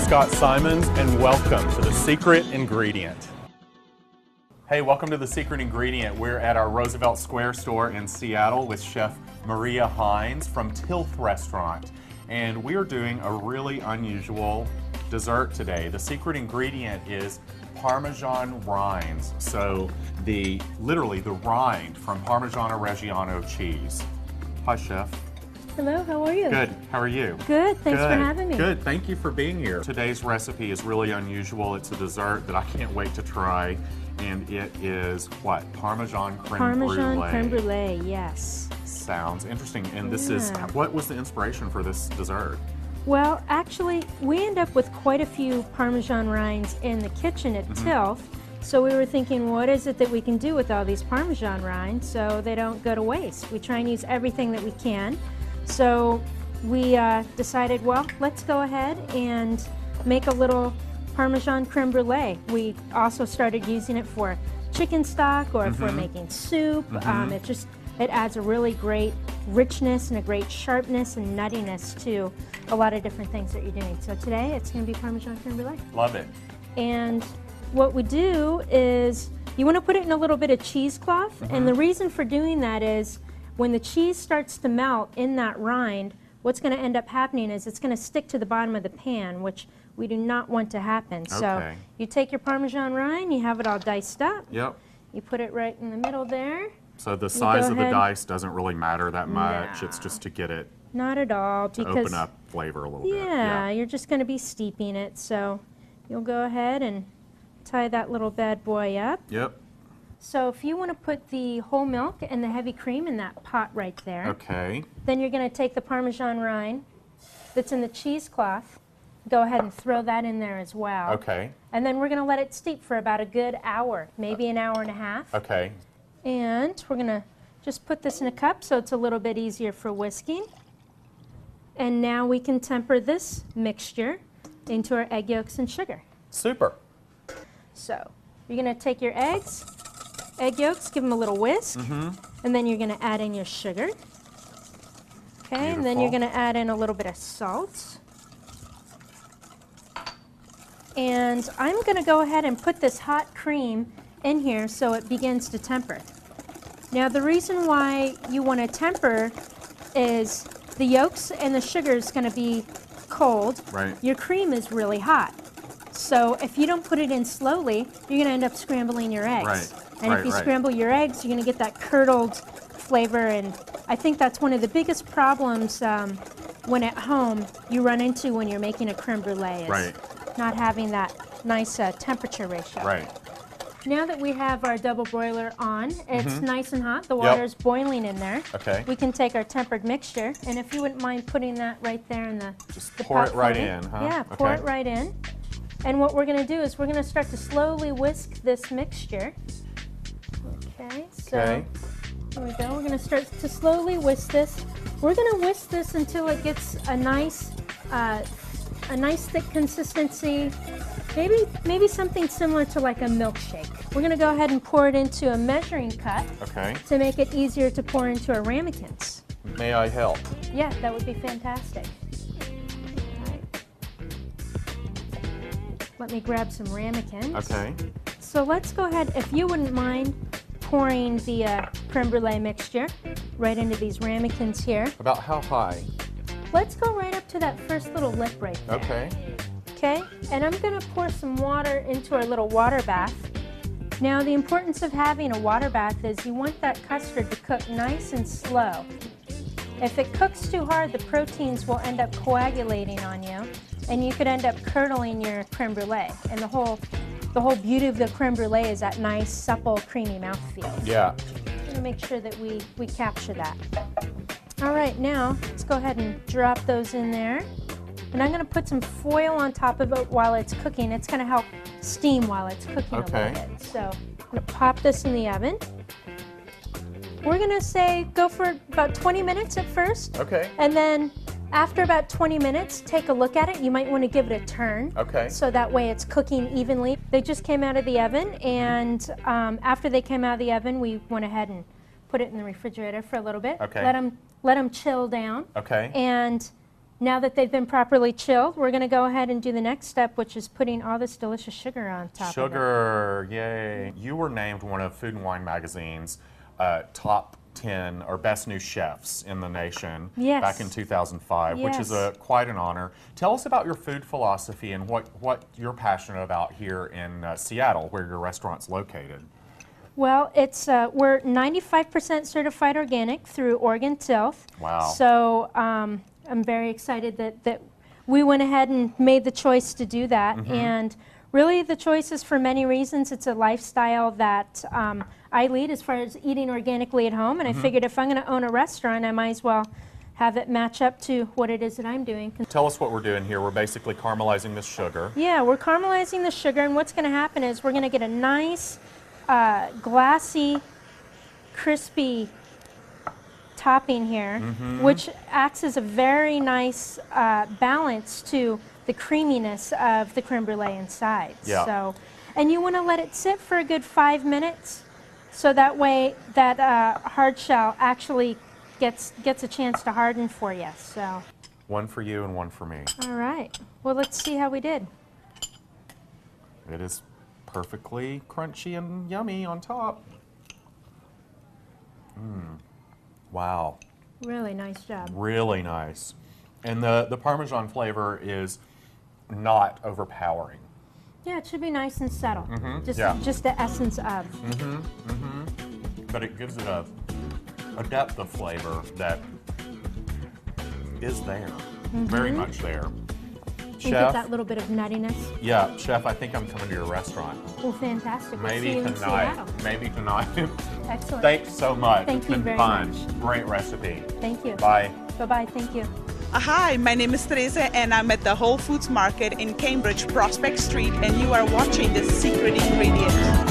Scott Simons, and welcome to The Secret Ingredient. Hey, welcome to The Secret Ingredient. We're at our Roosevelt Square store in Seattle with Chef Maria Hines from Tilth Restaurant. And we are doing a really unusual dessert today. The secret ingredient is Parmesan rinds. So literally the rind from Parmigiano Reggiano cheese. Hi, Chef. Hello, how are you? Good. How are you? Good. Thanks for having me. Good. Thank you for being here. Today's recipe is really unusual. It's a dessert that I can't wait to try. And it is what? Parmesan creme brulee. Parmesan creme brulee, yes. Sounds interesting. And this is, what was the inspiration for this dessert? Well, actually, we end up with quite a few Parmesan rinds in the kitchen at Tilth. So we were thinking, what is it that we can do with all these Parmesan rinds so they don't go to waste? We try and use everything that we can. So we decided, well, let's go ahead and make a little Parmesan creme brulee. We also started using it for chicken stock or for making soup. It adds a really great richness and a great sharpness and nuttiness to a lot of different things that you're doing. So today it's going to be Parmesan creme brulee. Love it. And what we do is you want to put it in a little bit of cheesecloth. And the reason for doing that is when the cheese starts to melt in that rind, what's going to end up happening is it's going to stick to the bottom of the pan, which we do not want to happen. Okay. So you take your Parmesan rind, you have it all diced up. Yep. You put it right in the middle there. So the size of the dice doesn't really matter that much. It's just to get it not at all, to because open up flavor a little bit. Yeah, you're just going to be steeping it. So you'll go ahead and tie that little bad boy up. Yep. So if you want to put the whole milk and the heavy cream in that pot right there, okay. Then you're going to take the Parmesan rind that's in the cheesecloth, go ahead and throw that in there as well. Okay. And then we're going to let it steep for about a good hour, maybe an hour and a half. Okay. And we're going to just put this in a cup so it's a little bit easier for whisking. And now we can temper this mixture into our egg yolks and sugar. Super. So you're going to take your egg yolks, give them a little whisk, and then you're going to add in your sugar. Okay, and then you're going to add in a little bit of salt. And I'm going to go ahead and put this hot cream in here so it begins to temper. Now the reason why you want to temper is the yolks and the sugar is going to be cold. Right. Your cream is really hot. So if you don't put it in slowly, you're going to end up scrambling your eggs. Right. And if you scramble your eggs, you're going to get that curdled flavor. And I think that's one of the biggest problems when at home you run into when you're making a creme brulee is not having that nice temperature ratio. Right. Now that we have our double broiler on, it's nice and hot. The water's boiling in there. Okay. We can take our tempered mixture, and if you wouldn't mind putting that right there in the pour pot it right for me. in, huh? Yeah, pour it right in. And what we're going to do is we're going to start to slowly whisk this mixture. Okay, so here we go. We're going to start to slowly whisk this. We're going to whisk this until it gets a nice thick consistency. Maybe something similar to like a milkshake. We're going to go ahead and pour it into a measuring cup to make it easier to pour into our ramekins. May I help? Yeah, that would be fantastic. Let me grab some ramekins. Okay. So let's go ahead, if you wouldn't mind pouring the creme brulee mixture right into these ramekins here. About how high? Let's go right up to that first little lip right there. Okay. Okay, and I'm going to pour some water into our little water bath. Now the importance of having a water bath is you want that custard to cook nice and slow. If it cooks too hard, the proteins will end up coagulating on you, and you could end up curdling your creme brulee. And the whole beauty of the creme brulee is that nice, supple, creamy mouthfeel. Yeah. I'm going to make sure that we capture that. All right, now let's go ahead and drop those in there. And I'm going to put some foil on top of it while it's cooking. It's going to help steam while it's cooking a little bit. So I'm going to pop this in the oven. We're going to say go for about 20 minutes at first. Okay. And then after about 20 minutes, take a look at it. You might want to give it a turn. Okay. So that way it's cooking evenly. They just came out of the oven, and after they came out of the oven, we went ahead and put it in the refrigerator for a little bit. Okay. Let them chill down. Okay. And Now that they've been properly chilled, we're going to go ahead and do the next step, which is putting all this delicious sugar on top of it. Sugar, yay. You were named one of Food and Wine Magazine's top 10 or best new chefs in the nation back in 2005, which is quite an honor. Tell us about your food philosophy and what you're passionate about here in Seattle, where your restaurant's located. Well, it's we're 95% certified organic through Oregon Tilth. Wow. So I'm very excited that we went ahead and made the choice to do that. And really the choice is for many reasons. It's a lifestyle that I lead as far as eating organically at home, and I figured if I'm going to own a restaurant, I might as well have it match up to what it is that I'm doing. Tell us what we're doing here. We're basically caramelizing this sugar. Yeah, we're caramelizing the sugar, and what's going to happen is we're going to get a nice glassy, crispy topping here, which acts as a very nice balance to the creaminess of the creme brulee inside. Yeah. So, and you want to let it sit for a good 5 minutes, so that way that hard shell actually gets a chance to harden for you. So. One for you and one for me. All right. Well, let's see how we did. It is perfectly crunchy and yummy on top. Wow. Really nice job. Really nice. And the Parmesan flavor is not overpowering. Yeah, it should be nice and subtle. Yeah. Just the essence of. But it gives it a depth of flavor that is there. Very much there. You get that little bit of nuttiness. Yeah, Chef, I think I'm coming to your restaurant. Well, fantastic. We'll Maybe see you in tonight. Seattle. Maybe tonight. Excellent. Thanks so much. Thank it's you been very fun. much. Great recipe. Thank you. Bye. Bye-bye. Thank you. Hi, my name is Teresa and I'm at the Whole Foods Market in Cambridge, Prospect Street, and you are watching The Secret Ingredient.